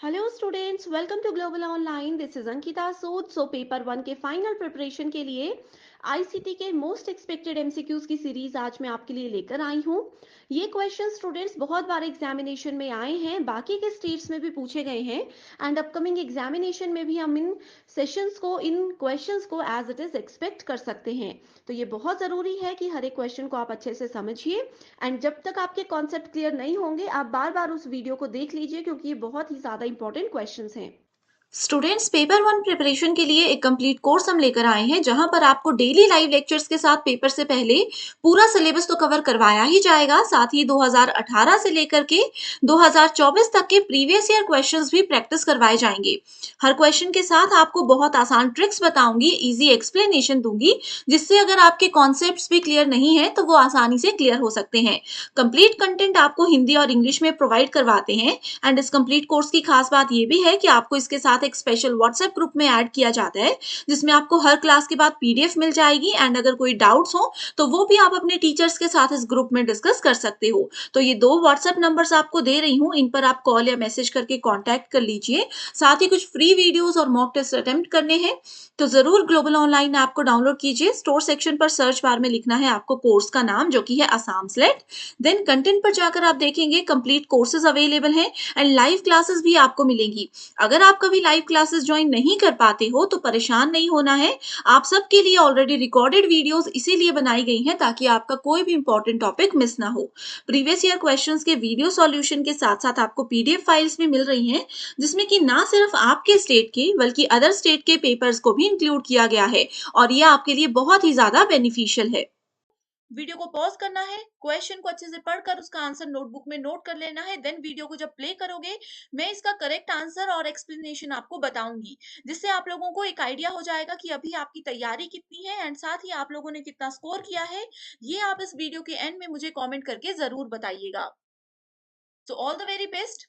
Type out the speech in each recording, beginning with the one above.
Hello students, welcome to global online. This is Ankita Sood. Paper one के final preparation के लिए ICT के most expected MCQs की series आज मैं आपके लिए लेकर आई हूँ। ये क्वेश्चन स्टूडेंट्स बहुत बार एग्जामिनेशन में आए हैं, बाकी के स्टेट्स में भी पूछे गए हैं एंड अपकमिंग एग्जामिनेशन में भी हम इन सेशंस को, इन क्वेश्चंस को एज इट इज एक्सपेक्ट कर सकते हैं। तो ये बहुत जरूरी है कि हर एक क्वेश्चन को आप अच्छे से समझिए एंड जब तक आपके कॉन्सेप्ट क्लियर नहीं होंगे आप बार बार उस वीडियो को देख लीजिए, क्योंकि ये बहुत ही ज्यादा इंपॉर्टेंट क्वेश्चंस हैं। स्टूडेंट्स, पेपर वन प्रिपरेशन के लिए एक कंप्लीट कोर्स हम लेकर आए हैं जहां पर आपको डेली लाइव लेक्चर्स के साथ पेपर से पहले पूरा सिलेबस तो कवर करवाया ही जाएगा, साथ ही 2018 से लेकर के 2024 तक के प्रीवियस ईयर क्वेश्चंस भी प्रैक्टिस करवाए जाएंगे। हर क्वेश्चन के साथ आपको बहुत आसान ट्रिक्स बताऊंगी, इजी एक्सप्लेनेशन दूंगी, जिससे अगर आपके कॉन्सेप्ट्स भी क्लियर नहीं है तो वो आसानी से क्लियर हो सकते हैं। कंप्लीट कंटेंट आपको हिंदी और इंग्लिश में प्रोवाइड करवाते हैं एंड इस कंप्लीट कोर्स की खास बात ये भी है कि आपको इसके साथ एक स्पेशल व्हाट्सएप ग्रुप में ऐड किया जाता है, जिसमें आपको हर क्लास के बाद पीडीएफ मिल जाएगी एंड अगर कोई डाउट्स हो तो वो भी आप अपने टीचर्स के साथ इस ग्रुप में डिस्कस कर सकते हो। तो ये दो व्हाट्सएप नंबर्स आपको दे रही हूँ, इन पर आप कॉल या मैसेज करके कॉन्टैक्ट कर लीजिए। साथ ही कुछ फ्री वीडियोस और मॉक टेस्ट अटेम्प्ट करने हैं तो जरूर ग्लोबल ऑनलाइन ऐप को डाउनलोड कीजिए। स्टोर सेक्शन पर सर्च बार में लिखना है आपको कोर्स का नाम, जो कि है असम स्लेट। देन कंटेंट पर जाकर आप देखेंगे कंप्लीट कोर्सेज अवेलेबल हैं एंड लाइव क्लासेस भी आपको मिलेंगी। अगर आप कभी लाइव क्लासेस ज्वाइन नहीं कर पाते हो तो परेशान नहीं होना है, आप सबके लिए ऑलरेडी रिकॉर्डेड वीडियोस इसीलिए बनाई गई हैं ताकि आपका कोई भी इंपॉर्टेंट टॉपिक मिस ना हो। प्रीवियस ईयर क्वेश्चंस के वीडियो सॉल्यूशन के साथ साथ आपको पीडीएफ फाइल्स भी मिल रही हैं, जिसमें कि ना सिर्फ आपके स्टेट के बल्कि अदर स्टेट के पेपर्स को भी इंक्लूड किया गया है और यह आपके लिए बहुत ही ज्यादा बेनिफिशियल है। वीडियो को पॉज करना है, क्वेश्चन को अच्छे से पढ़कर उसका आंसर नोटबुक में नोट कर लेना है। देन वीडियो को जब प्ले करोगे मैं इसका करेक्ट आंसर और एक्सप्लेनेशन आपको बताऊंगी, जिससे आप लोगों को एक आइडिया हो जाएगा कि अभी आपकी तैयारी कितनी है एंड साथ ही आप लोगों ने कितना स्कोर किया है। ये आप इस वीडियो के एंड में मुझे कॉमेंट करके जरूर बताइएगा। So all the very best.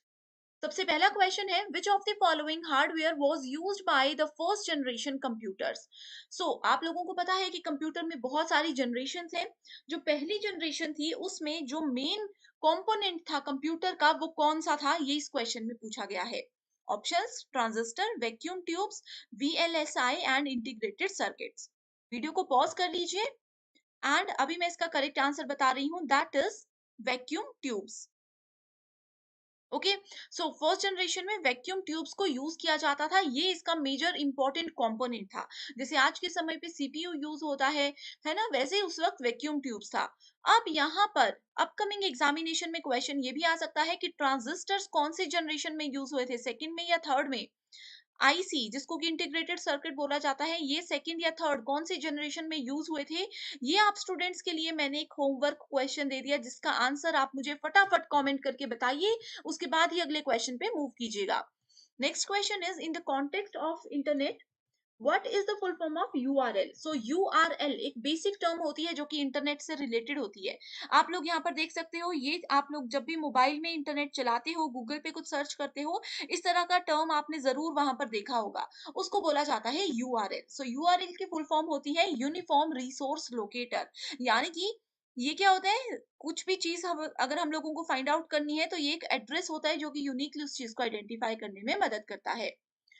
सबसे पहला क्वेश्चन है, which of the following hardware was used by the first generation computers. So आप लोगों को पता है कि कंप्यूटर में बहुत सारी जनरेशन हैं। जो पहली जनरेशन थी उसमें जो मेन कंपोनेंट था कंप्यूटर का वो कौन सा था, ये इस क्वेश्चन में पूछा गया है। Options: transistor, vacuum tubes, VLSI and integrated circuits. Video को पॉज कर लीजिए एंड अभी मैं इसका करेक्ट आंसर बता रही हूँ, that is vacuum tubes. Okay, so first generation में वैक्यूम ट्यूब्स को यूज किया जाता था, ये इसका मेजर इंपॉर्टेंट कंपोनेंट था। जैसे आज के समय पे सीपीयू यूज होता है ना, वैसे उस वक्त वैक्यूम ट्यूब्स था। अब यहाँ पर अपकमिंग एग्जामिनेशन में क्वेश्चन ये भी आ सकता है कि ट्रांजिस्टर्स कौन सी जनरेशन में यूज हुए थे, सेकंड में या थर्ड में। आईसी, जिसको कि इंटीग्रेटेड सर्किट बोला जाता है, ये सेकंड या थर्ड कौन सी जनरेशन में यूज हुए थे। ये आप स्टूडेंट्स के लिए मैंने एक होमवर्क क्वेश्चन दे दिया, जिसका आंसर आप मुझे फटाफट कमेंट करके बताइए, उसके बाद ही अगले क्वेश्चन पे मूव कीजिएगा। Next question is, in the context of internet what is the full form of URL. So URL एक बेसिक टर्म होती है जो कि इंटरनेट से रिलेटेड होती है। आप लोग यहाँ पर देख सकते हो, ये आप लोग जब भी मोबाइल में इंटरनेट चलाते हो, गूगल पे कुछ सर्च करते हो, इस तरह का टर्म आपने जरूर वहां पर देखा होगा, उसको बोला जाता है यूआरएल। सो यूआरएल की फुल फॉर्म होती है यूनिफॉर्म रिसोर्स लोकेटर। यानी कि ये क्या होता है, कुछ भी चीज हम अगर हम लोगों को फाइंड आउट करनी है तो ये एक एड्रेस होता है जो कि यूनिकली उस चीज को आइडेंटिफाई करने में मदद करता है।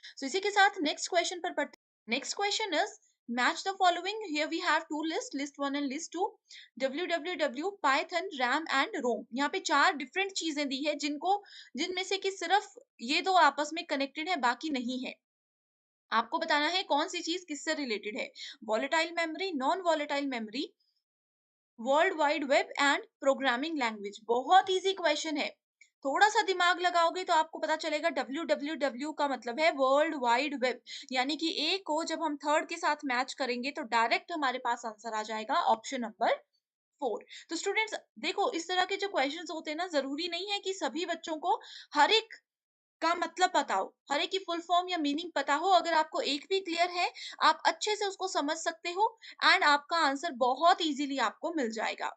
सो इसी के साथ नेक्स्ट क्वेश्चन पर बढ़ते। Next question is, match the following. Here we have two lists, list 1 and list 2. www, Python, RAM and ROM. यहाँ पे चार डिफरेंट चीजें दी है जिनमें से कि सिर्फ ये दो आपस में कनेक्टेड है, बाकी नहीं है। आपको बताना है कौन सी चीज किससे रिलेटेड है। Volatile memory, non volatile memory, world wide web and programming language. बहुत इजी क्वेश्चन है, थोड़ा सा दिमाग लगाओगे तो आपको पता चलेगा। www का मतलब है वर्ल्ड वाइड वेब, यानी कि ए को जब हम थर्ड के साथ मैच करेंगे तो डायरेक्ट हमारे पास आंसर आ जाएगा ऑप्शन नंबर 4। तो स्टूडेंट्स देखो, इस तरह के जो क्वेश्चंस होते हैं ना, जरूरी नहीं है कि सभी बच्चों को हर एक का मतलब पता हो, हर एक की फुल फॉर्म या मीनिंग पता हो। अगर आपको एक भी क्लियर है, आप अच्छे से उसको समझ सकते हो एंड आपका आंसर बहुत इजीली आपको मिल जाएगा।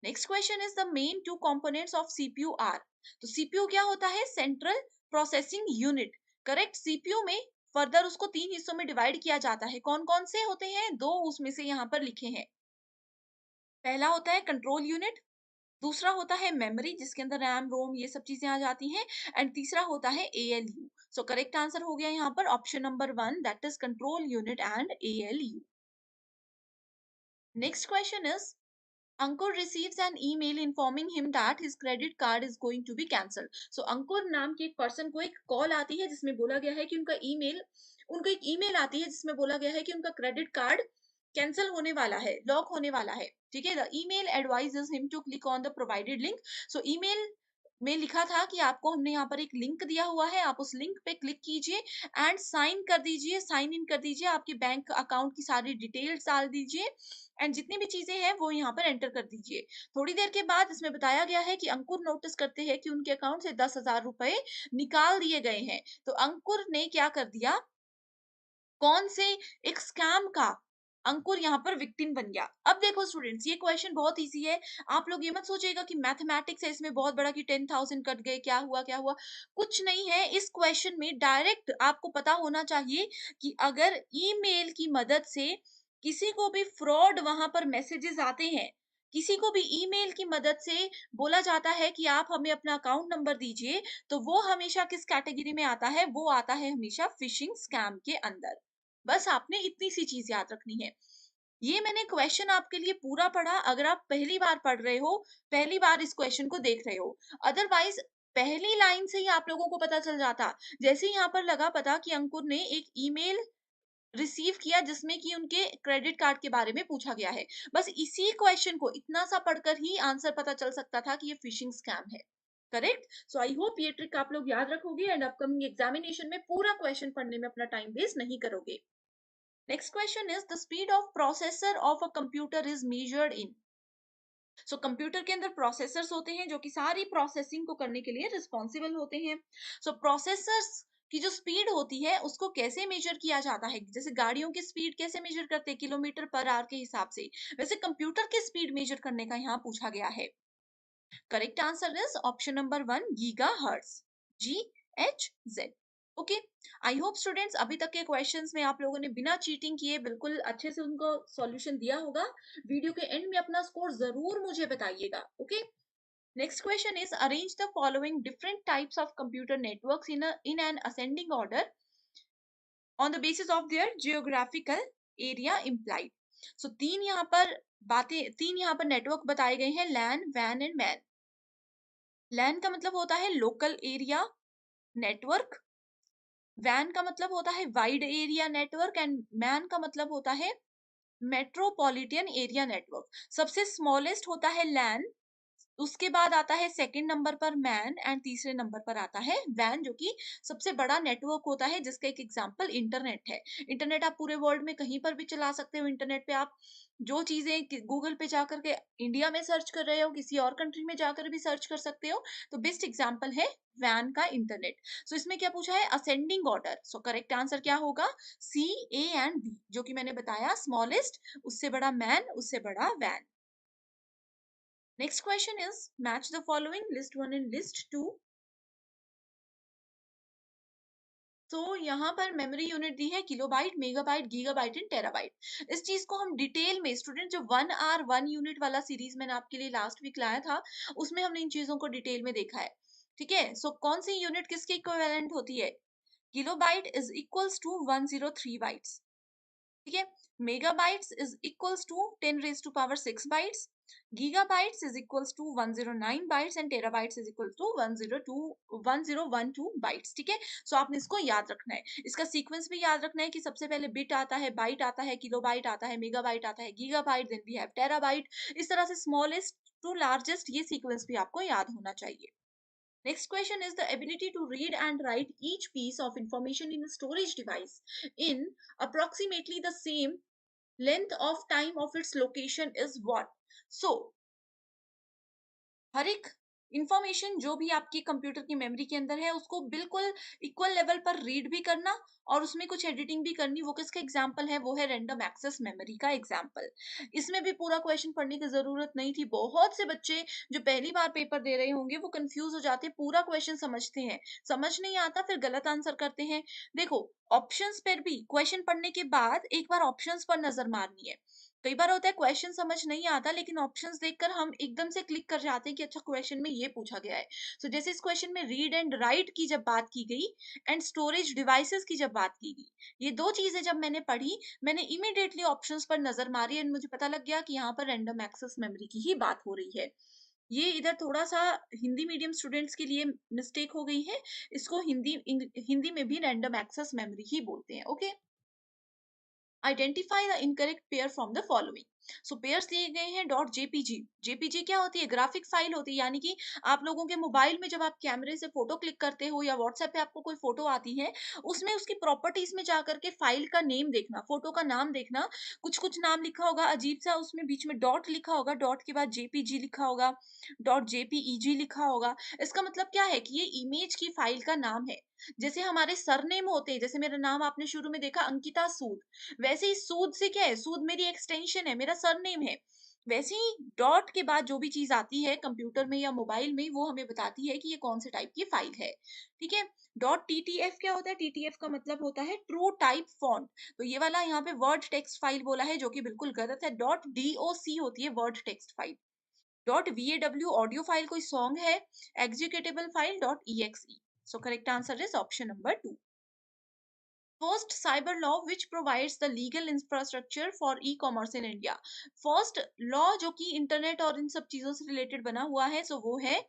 Next question is, the main two components of CPU are. तो सीपीयू क्या होता है, central processing unit. Correct, CPU में फर्दर उसको तीन हिस्सों में डिवाइड किया जाता है। कौन कौन से होते हैं, दो उसमें से यहाँ पर लिखे हैं। पहला होता है कंट्रोल यूनिट, दूसरा होता है मेमोरी, जिसके अंदर रैम, रोम ये सब चीजें आ जाती हैं। एंड तीसरा होता है ALU। सो करेक्ट आंसर हो गया यहाँ पर option number 1, that is control unit and ALU। Next question is Ankur receives an email informing him that his credit card is going to be cancelled. So अंकुर नाम के एक पर्सन को एक call आती है जिसमें बोला गया है कि उनको एक ईमेल आती है जिसमें बोला गया है कि उनका क्रेडिट कार्ड कैंसिल होने वाला है, लॉक होने वाला है। ठीक है, the email advises him to click on the provided link. So email में लिखा था कि आपको हमने यहाँ पर एक लिंक दिया हुआ है, आप उस लिंक पे क्लिक कीजिए एंड साइन कर दीजिए, साइन इन कर दीजिए, आपके बैंक अकाउंट की सारी डिटेल्स डाल दीजिए एंड जितनी भी चीजें हैं वो यहाँ पर एंटर कर दीजिए। थोड़ी देर के बाद इसमें बताया गया है कि अंकुर नोटिस करते हैं कि उनके अकाउंट से 10,000 रुपए निकाल दिए गए हैं। तो अंकुर ने क्या कर दिया, कौन से एक स्कैम का अंकुर यहाँ पर विक्टिम बन गया। अब देखो स्टूडेंट्स, ये क्वेश्चन बहुत इजी है। आप लोग ये मत सोचिएगा कि मैथमेटिक्स है इसमें बहुत बड़ा कि 10,000 कट गए, क्या हुआ क्या हुआ, कुछ नहीं है। इस क्वेश्चन में डायरेक्ट आपको पता होना चाहिए कि अगर ईमेल की मदद से किसी को भी फ्रॉड वहां पर मैसेजेस आते हैं, किसी को भी ईमेल की मदद से बोला जाता है कि आप हमें अपना अकाउंट नंबर दीजिए, तो वो हमेशा किस कैटेगरी में आता है, वो आता है हमेशा फिशिंग स्कैम के अंदर। बस आपने इतनी सी चीज याद रखनी है। ये मैंने क्वेश्चन आपके लिए पूरा पढ़ा, अगर आप पहली बार पढ़ रहे हो, पहली बार इस क्वेश्चन को देख रहे हो, अदरवाइज पहली लाइन से ही आप लोगों को पता चल जाता। जैसे यहाँ पर लगा पता कि अंकुर ने एक ईमेल रिसीव किया जिसमें कि उनके क्रेडिट कार्ड के बारे में पूछा गया है, बस इसी क्वेश्चन को इतना सा पढ़कर ही आंसर पता चल सकता था कि ये फिशिंग स्कैम है। करेक्ट। सो आई होप ये ट्रिक आप लोग याद रखोगे एंड अपकमिंग एग्जामिनेशन में पूरा क्वेश्चन पढ़ने में अपना टाइम वेस्ट नहीं करोगे। Next question is the speed of processor of a computer is measured in. So computer के अंदर प्रोसेसर्स होते हैं जो कि सारी प्रोसेसिंग को करने के लिए रिस्पॉन्सिबल होते हैं। सो प्रोसेसर्स की जो स्पीड होती है उसको कैसे मेजर किया जाता है, जैसे गाड़ियों की स्पीड कैसे मेजर करते हैं, किलोमीटर पर आवर के हिसाब से, वैसे कंप्यूटर की स्पीड मेजर करने का यहाँ पूछा गया है। Correct answer is option number 1, giga hertz, GHz। Okay, I hope students अभी तक के क्वेश्चंस में आप लोगों ने बिना चीटिंग किए बिल्कुल अच्छे से उनको सॉल्यूशन दिया होगा। वीडियो के एंड में अपना स्कोर जरूर मुझे बताइएगा। Okay, next question is arrange the following different types of computer networks in an ascending order on the basis of their geographical area implied. So तीन यहाँ पर नेटवर्क बताए गए हैं, लैन, वैन एंड मैन। लैन का मतलब होता है लोकल एरिया नेटवर्क, वैन का मतलब होता है wide area network and man का मतलब होता है मेट्रोपॉलिटन एरिया नेटवर्क। सबसे स्मॉलेस्ट होता है लैन, उसके बाद आता है सेकंड नंबर पर मैन एंड तीसरे नंबर पर आता है वैन, जो कि सबसे बड़ा नेटवर्क होता है, जिसका एक एग्जांपल इंटरनेट है। इंटरनेट आप पूरे वर्ल्ड में कहीं पर भी चला सकते हो। इंटरनेट पे आप जो चीजें गूगल पे जाकर के इंडिया में सर्च कर रहे हो, किसी और कंट्री में जाकर भी सर्च कर सकते हो। तो बेस्ट एग्जांपल है वैन का इंटरनेट। सो इसमें क्या पूछा है, असेंडिंग ऑर्डर। सो करेक्ट आंसर क्या होगा, C, A एंड B, जो कि मैंने बताया, स्मॉलेस्ट, उससे बड़ा मैन, उससे बड़ा van. Next question is match the following, list 1 and list 2. तो यहाँ पर मेमोरी यूनिट दी है kilobyte, megabyte, gigabyte and terabyte. इस चीज को हम डिटेल में स्टूडेंट, जो 1 आवर 1 यूनिट वाला सीरीज मैंने आपके लिए लास्ट वीक लाया था, उसमें हमने इन चीजों को डिटेल में देखा है। ठीक है, सो कौन सी यूनिट किसके इक्विवेलेंट होती है, kilobyte is equals to 103 bytes. ठीक है, megabytes is equals to 10⁻6 bytes, gigabytes is equals to 109 bytes and terabytes is equals to 1012 bytes। ठीक है, सो आपने इसको याद रखना है, इसका सीक्वेंस भी याद रखना है कि सबसे पहले बिट आता है, बाइट आता है, किलोबाइट आता है, मेगाबाइट आता है, gigabyte, then we have terabyte. इस तरह से स्मॉलेस्ट टू लार्जेस्ट ये सीक्वेंस भी आपको याद होना चाहिए। Next question is the ability to read and write each piece of information in a storage device in approximately the same length of time of its location is what? So, हर एक information जो भी आपकी computer की memory के अंदर है उसको बिल्कुल इक्वल लेवल पर रीड भी करना और उसमें कुछ एडिटिंग भी करनी, वो किसका एग्जाम्पल है, वो है रैंडम एक्सेस मेमोरी का एग्जाम्पल। इसमें भी पूरा क्वेश्चन पढ़ने की जरूरत नहीं थी। बहुत से बच्चे जो पहली बार पेपर दे रहे होंगे वो कंफ्यूज हो जाते हैं, पूरा क्वेश्चन समझते हैं, समझ नहीं आता फिर गलत आंसर करते हैं। देखो, ऑप्शंस पर भी क्वेश्चन पढ़ने के बाद एक बार ऑप्शंस पर नजर मारनी है। कई बार होता है क्वेश्चन समझ नहीं आता, लेकिन ऑप्शंस देखकर हम एकदम से क्लिक कर जाते हैं कि अच्छा क्वेश्चन में ये पूछा गया है। सो जैसे इस क्वेश्चन में रीड एंड राइट की जब बात की गई एंड स्टोरेज डिवाइसेस की जब बात की गई, ये दो चीजें जब मैंने पढ़ी, मैंने इमीडिएटली ऑप्शंस पर नजर मारी एंड मुझे पता लग गया कि यहाँ पर रैंडम एक्सेस मेमोरी की ही बात हो रही है। ये इधर थोड़ा सा हिंदी मीडियम स्टूडेंट्स के लिए मिस्टेक हो गई है। इसको हिंदी में भी रैंडम एक्सेस मेमोरी ही बोलते हैं। Okay, identify the incorrect pair from the following. So pairs दिए गए हैं डॉट जेपीजी। जेपीजी क्या होती है? ग्राफिक फाइल होती है, यानी कि आप लोगों के मोबाइल में जब आप कैमरे से फोटो क्लिक करते हो या व्हाट्सएप पे आपको कोई फोटो आती है, उसमें उसकी प्रॉपर्टीज में जाकर के फाइल का नेम देखना, फोटो का नाम देखना, कुछ कुछ नाम लिखा होगा अजीब सा, उसमें बीच में डॉट लिखा होगा, डॉट के बाद जेपीजी लिखा होगा, डॉट जेपीईजी लिखा होगा। इसका मतलब क्या है कि ये इमेज की फाइल का नाम है। जैसे हमारे सरनेम होते हैं, जैसे मेरा नाम आपने शुरू में देखा अंकिता सूद, वैसे ही सूद से क्या है? सूद मेरी एक्सटेंशन है, मेरा सरनेम है। वैसे ही डॉट के बाद जो भी चीज आती है कंप्यूटर में या मोबाइल में, वो हमें बताती है कि ये कौन से टाइप की फाइल है। ठीक है। डॉट टीटीएफ क्या होता है? टीटीएफ का मतलब होता है ट्रू टाइप फॉन्ट। तो ये वाला यहाँ पे वर्ड टेक्स्ट फाइल बोला है, जो कि बिल्कुल गलत है। डॉट डीओसी होती है word text file. Dot WAV audio file कोई सॉन्ग है। Executable file dot EXE. So correct answer is option number 2। First cyber law which provides the legal infrastructure for e-commerce in India. First law जो कि internet और इन सब चीजों से related बना हुआ है, सो वो है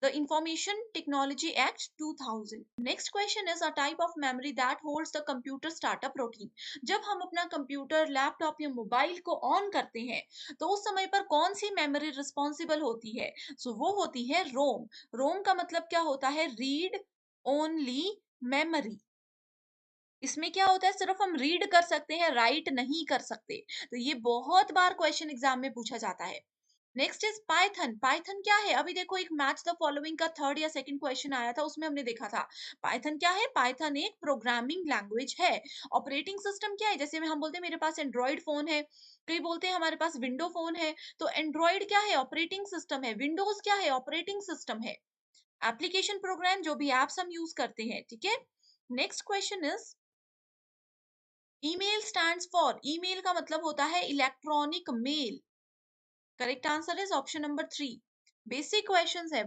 the Information Technology Act 2000. Next question is a type of memory that holds the computer startup routine. जब हम अपना कंप्यूटर, लैपटॉप या मोबाइल को ऑन करते हैं, तो उस समय पर कौन सी मेमोरी रिस्पॉन्सिबल होती है? सो वो होती है रोम। रोम का मतलब क्या होता है? Read only memory. इसमें क्या होता है? सिर्फ हम रीड कर सकते हैं, राइट नहीं कर सकते। तो ये बहुत बार क्वेश्चन एग्जाम में पूछा जाता है। Next is Python. पाइथन क्या है? अभी देखो, एक मैच द फॉलोइंग का थर्ड या सेकंड क्वेश्चन आया था, उसमें हमने देखा था पाइथन क्या है। पाइथन एक प्रोग्रामिंग लैंग्वेज है। ऑपरेटिंग सिस्टम क्या है? जैसे में हम बोलते हैं मेरे पास एंड्रॉइड फोन है, कई बोलते हैं हमारे पास विंडो फोन है। तो एंड्रॉइड क्या है? ऑपरेटिंग सिस्टम है। विंडोज क्या है? ऑपरेटिंग सिस्टम है। एप्लीकेशन प्रोग्राम जो भी एप्स हम यूज करते हैं। ठीक है। Next question is email stands for. Email का मतलब होता है electronic mail. Correct answer is option number 3। Basic questions है।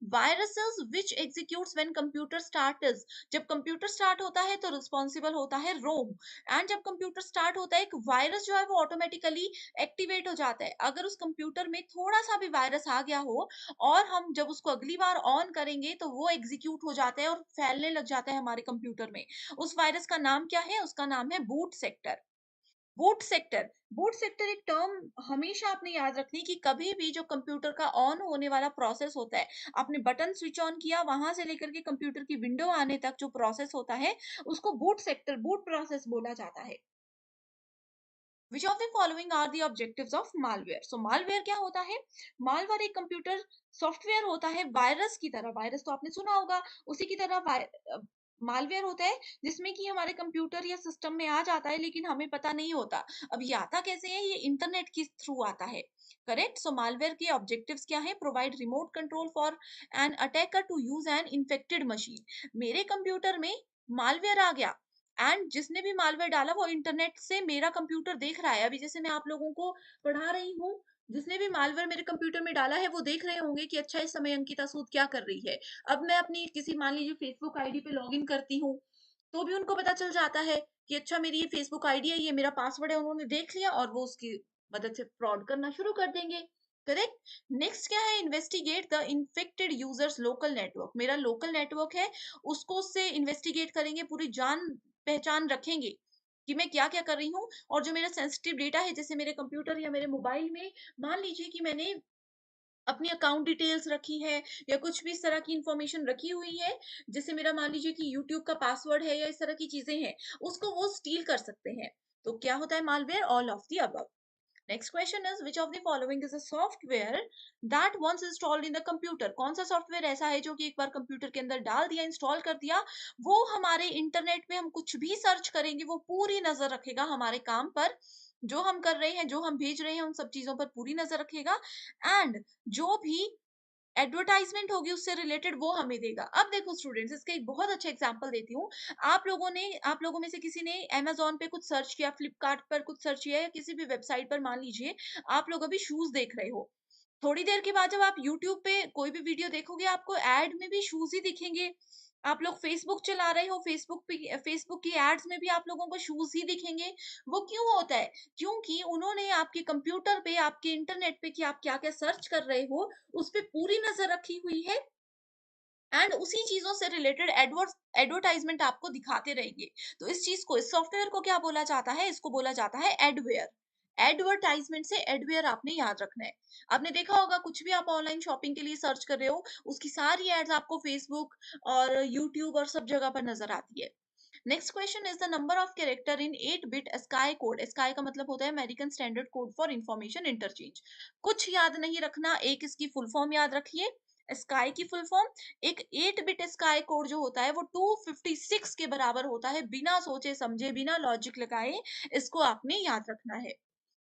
Viruses which executes when computer starts. जब कंप्यूटर स्टार्ट होता है तो रिस्पॉन्सिबल होता है रोम। एंड जब कंप्यूटर स्टार्ट होता है, एक वायरस जो है वो ऑटोमेटिकली एक्टिवेट हो जाता है। अगर उस कंप्यूटर में थोड़ा सा भी वायरस आ गया हो और हम जब उसको अगली बार ऑन करेंगे, तो वो एग्जीक्यूट हो जाता है और फैलने लग जाता है हमारे कंप्यूटर में। उस वायरस का नाम क्या है? उसका नाम है boot sector. Boot sector. Boot sector एक टर्म हमेशा आपने याद रखनी कि कभी भी जो कंप्यूटर का ऑन होने वाला प्रोसेस होता है, आपने बटन स्विच ऑन किया, वहां से लेकर के कंप्यूटर की विंडो आने तक जो प्रोसेस होता है, उसको बूट सेक्टर, बूट प्रोसेस बोला जाता है। Which of the following are the objectives of malware. So malware क्या होता है? मालवेयर एक कंप्यूटर सॉफ्टवेयर होता है वायरस की तरह। वायरस तो आपने सुना होगा, उसी की तरह मालवेयर होता है, जिसमें कि हमारे कंप्यूटर या सिस्टम में आ जाता है, लेकिन हमें पता नहीं होता। अब ये आता कैसे है? ये इंटरनेट के थ्रू आता है। करेक्ट। सो मालवेयर के ऑब्जेक्टिव्स क्या है? Provide remote control for an attacker to use an infected machine. मेरे कंप्यूटर में मालवेयर आ गया एंड जिसने भी मालवेयर डाला वो इंटरनेट से मेरा कंप्यूटर देख रहा है। अभी जैसे मैं आप लोगों को पढ़ा रही हूँ, जिसने भी मालवेयर मेरे कंप्यूटर में डाला है वो देख रहे होंगे कि अच्छा इस समय अंकिता सूद क्या कर रही है। अब मैं अपनी किसी, मान लीजिए, फेसबुक आईडी पे लॉगिन करती हूँ, तो भी उनको पता चल जाता है कि अच्छा मेरी ये फेसबुक आईडी है, ये मेरा पासवर्ड है, उन्होंने देख लिया और वो उसकी मदद से फ्रॉड करना शुरू कर देंगे। करेक्ट। नेक्स्ट क्या है? Investigate the infected users local network. मेरा लोकल नेटवर्क है, उसको उससे इन्वेस्टिगेट करेंगे, पूरी जान पहचान रखेंगे कि मैं क्या क्या कर रही हूँ। और जो मेरा सेंसिटिव डेटा है, जैसे मेरे कंप्यूटर या मेरे मोबाइल में, मान लीजिए कि मैंने अपनी अकाउंट डिटेल्स रखी है या कुछ भी इस तरह की इंफॉर्मेशन रखी हुई है, जैसे मेरा मान लीजिए कि यूट्यूब का पासवर्ड है या इस तरह की चीजें हैं, उसको वो स्टील कर सकते हैं। तो क्या होता है? Malware all of the above. Next question is which of the following is a software that once installed in the computer. कौन सा सॉफ्टवेयर ऐसा है जो कि एक बार कंप्यूटर के अंदर डाल दिया, इंस्टॉल कर दिया, वो हमारे इंटरनेट पे हम कुछ भी सर्च करेंगे, वो पूरी नजर रखेगा हमारे काम पर, जो हम कर रहे हैं, जो हम भेज रहे हैं, उन सब चीजों पर पूरी नजर रखेगा। एंड जो भी एडवर्टाइजमेंट होगी उससे रिलेटेड, वो हमें देगा। अब देखो स्टूडेंट्स, इसका एक बहुत अच्छा एग्जांपल देती हूँ। आप लोगों में से किसी ने अमेज़न पे कुछ सर्च किया, फ्लिपकार्ट पर कुछ सर्च किया, या किसी भी वेबसाइट पर मान लीजिए आप लोग अभी शूज़ देख रहे हो। थोड़ी देर के बाद जब आप यूट्यूब पे कोई भी वीडियो देखोगे, आपको ऐड में भी शूज़ ही दिखेंगे। आप लोग फेसबुक चला रहे हो, फेसबुक की एड्स में भी आप लोगों को शूज़ ही दिखेंगे। वो क्यों होता है? क्योंकि उन्होंने आपके कंप्यूटर पे, आपके इंटरनेट पे कि आप क्या-क्या सर्च कर रहे हो, उस पे पूरी नज़र रखी हुई है, एंड उसी चीज़ों से रिलेटेड एडवर्टाइज़मेंट आपको दिखाते रहेंगे। तो इस चीज़ को, इस सॉफ्टवेयर को क्या बोला जाता है? इसको बोला जाता है एडवेयर। एडवर्टाइज़मेंट से एडवेयर आपने याद रखना है। आपने देखा होगा कुछ भी आप ऑनलाइन शॉपिंग के लिए सर्च कर रहे हो, उसकी सारी एड्स आपको फेसबुक और यूट्यूब और सब जगह पर नज़र आती है। Next question is the number of character in 8 bit sky code. Sky का मतलब होता है American standard code for information interchange. कुछ याद नहीं रखना, एक इसकी फुल फॉर्म याद रखिए। स्काई की फुल फॉर्म, एक 8 बिट स्काई कोड जो होता है वो 256 के बराबर होता है। बिना सोचे समझे, बिना लॉजिक लगाए इसको आपने याद रखना है।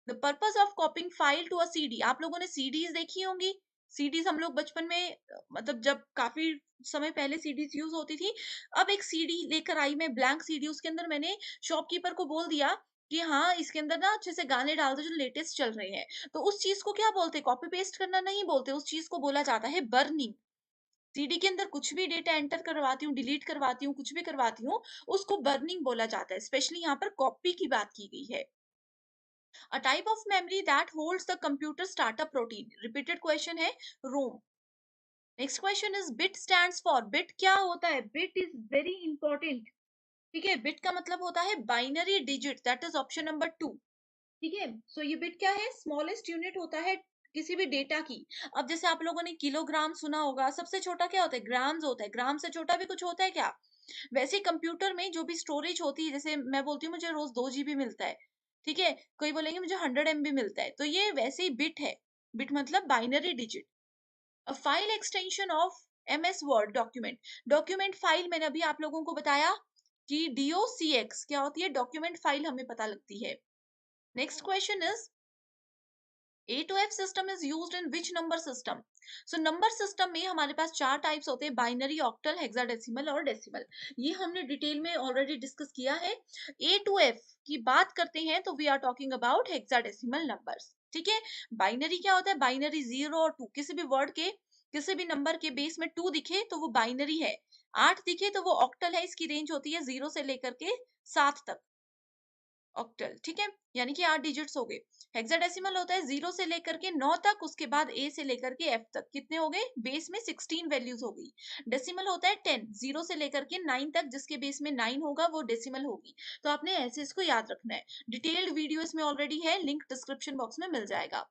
The purpose of copying file to a CD. आप लोगों ने सीडीज देखी होंगी। सीडीज हम लोग बचपन में, मतलब जब काफी समय पहले सीडीज यूज होती थी। अब एक सीडी लेकर आई मैं, ब्लैंक सीडी, उसके अंदर मैंने शॉपकीपर को बोल दिया कि हाँ इसके अंदर ना अच्छे से गाने डाल दो जो लेटेस्ट चल रहे हैं। तो उस चीज को क्या बोलते हैं? कॉपी पेस्ट करना नहीं बोलते, उस चीज को बोला जाता है बर्निंग। सीडी के अंदर कुछ भी डेटा एंटर करवाती हूँ, डिलीट करवाती हूँ, कुछ भी करवाती हूँ, उसको बर्निंग बोला जाता है। स्पेशली यहाँ पर कॉपी की बात की गई है। A type of memory that holds the computer startup routine. Repeated question है ROM. Next question is bit stands for. Bit क्या होता है? Bit is very important. ठीक है, bit का मतलब होता है binary digit, that is option number 2। ठीक है, सो ये बिट क्या है? स्मॉलेस्ट यूनिट होता है किसी भी डेटा की। अब जैसे आप लोगों ने किलोग्राम सुना होगा, सबसे छोटा क्या होता है? ग्राम्स होता है। ग्राम से छोटा भी कुछ होता है क्या? वैसे कंप्यूटर में जो भी स्टोरेज होती है, जैसे मैं बोलती हूँ मुझे रोज 2 GB मिलता है, ठीक है, कोई बोलेंगे मुझे 100 MB मिलता है, तो ये वैसे ही बिट है। बिट मतलब binary digit. A file extension of MS word document. Document file मैंने अभी आप लोगों को बताया कि DOCX क्या होती है? डॉक्यूमेंट फाइल हमें पता लगती है। Next question is A2F system is used in which number system? So number system में हमारे पास 4 टाइप्स होते हैं, बाइनरी, ऑक्टल, हेक्साडेसिमल और डेसिमल। ये हमने डिटेल में ऑलरेडी डिस्कस किया है। A2F की बात करते हैं तो we are talking about hexadecimal numbers. ठीक है, बाइनरी क्या होता है? बाइनरी 0 और 2, किसी भी वर्ड के, किसी भी नंबर के बेस में 2 दिखे तो वो बाइनरी है, 8 दिखे तो वो ऑक्टल है। इसकी रेंज होती है 0 से लेकर के 7 तक। ऑक्टल, ठीक है, यानी कि 8 डिजिट्स हो गए। हेक्साडेसिमल होता है 0 से लेकर के 9 तक, उसके बाद ए से लेकर के एफ तक। कितने हो गए? बेस में 16 वैल्यूज हो गई। डेसिमल होता है 10, 0 से लेकर के 9 तक, जिसके बेस में 9 होगा वो डेसिमल होगी। तो आपने ऐसे इसको याद रखना है। डिटेल्ड वीडियो इसमें ऑलरेडी है, लिंक डिस्क्रिप्शन बॉक्स में मिल जाएगा।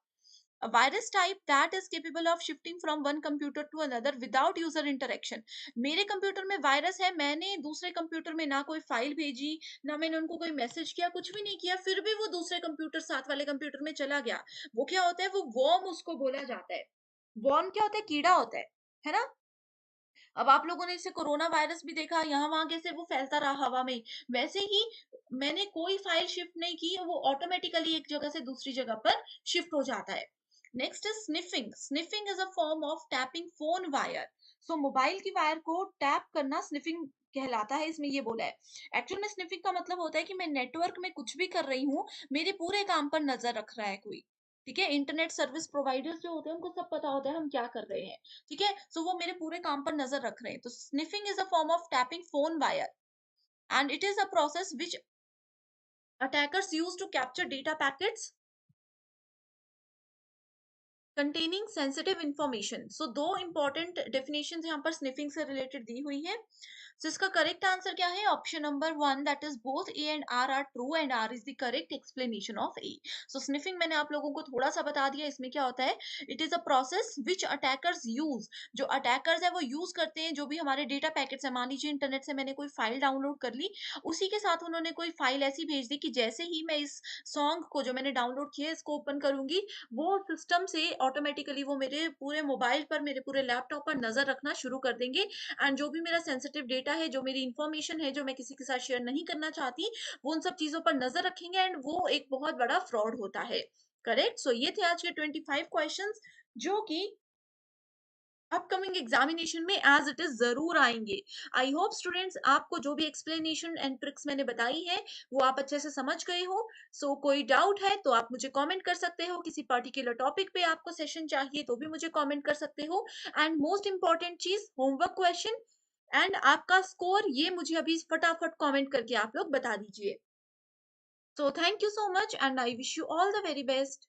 A virus type that is capable of shifting from one computer to another without user interaction. मेरे कंप्यूटर में वायरस है, मैंने दूसरे कंप्यूटर में ना कोई फाइल भेजी, ना मैंने उनको कोई मैसेज किया, कुछ भी नहीं किया, फिर भी वो दूसरे कंप्यूटर, साथ वाले कंप्यूटर में चला गया। वो क्या होता है? वो वॉर्म उसको बोला जाता है। वॉर्म क्या होता है? कीड़ा होता है ना? अब आप लोगों ने इसे कोरोना वायरस भी देखा, यहाँ वहां कैसे वो फैलता रहा हवा में। वैसे ही मैंने कोई फाइल शिफ्ट नहीं की, वो ऑटोमेटिकली एक जगह से दूसरी जगह पर शिफ्ट हो जाता है। Next is sniffing. Sniffing is a form of tapping phone wire. So mobile की वायर को टैप करना स्निफिंग कहलाता है, इसमें ये बोला है। एक्चुअल में स्निफिंग का मतलब होता है कि मैं नेटवर्क में कुछ भी कर रही हूँ, मेरे पूरे काम पर नजर रख रहा है कोई। ठीक है, इंटरनेट सर्विस प्रोवाइडर्स जो होते हैं उनको सब पता होता है हम क्या कर रहे हैं। ठीक है, सो वो मेरे पूरे काम पर नजर रख रहे हैं। तो sniffing is a form of tapping phone wire, and it is a process which attackers use to capture data packets containing sensitive information. So दो इंपॉर्टेंट डेफिनेशन यहाँ पर स्निफिंग से रिलेटेड दी हुई है। सो इसका करेक्ट आंसर क्या है? Option number 1, that is both A and R true, and R is the correct explanation of A. So sniffing मैंने आप लोगों को थोड़ा सा बता दिया, इसमें क्या होता है? It is a process which attackers use. जो अटैकर्स है वो यूज करते हैं जो भी हमारे डेटा पैकेट्स है। मान लीजिए इंटरनेट से मैंने कोई फाइल डाउनलोड कर ली, उसी के साथ उन्होंने कोई फाइल ऐसी भेज दी कि जैसे ही मैं इस सॉन्ग को जो मैंने डाउनलोड किया है इसको ओपन करूंगी, वो सिस्टम से ऑटोमेटिकली वो मेरे पूरे मोबाइल पर, मेरे पूरे लैपटॉप पर नजर रखना शुरू कर देंगे। एंड जो भी मेरा सेंसिटिव डेटा है, जो मेरी इंफॉर्मेशन है, जो मैं किसी के साथ शेयर नहीं करना चाहती, वो उन सब चीजों पर नजर रखेंगे, एंड वो एक बहुत बड़ा फ्रॉड होता है। करेक्ट। सो ये थे आज के 25 क्वेश्चंस जो कि अपकमिंग एग्जामिनेशन में एज इट इज जरूर आएंगे। आई होप स्टूडेंट्स आपको जो भी एक्सप्लेनेशन एंड ट्रिक्स मैंने बताई है वो आप अच्छे से समझ गए हो। सो कोई डाउट है तो आप मुझे कमेंट कर सकते हो, किसी पर्टिकुलर टॉपिक पे आपको सेशन चाहिए तो भी मुझे कमेंट कर सकते हो। एंड मोस्ट इंपॉर्टेंट चीज, होमवर्क क्वेश्चन एंड आपका स्कोर ये मुझे अभी फटाफट कमेंट करके आप लोग बता दीजिए। So thank you so much and I wish you all the very best.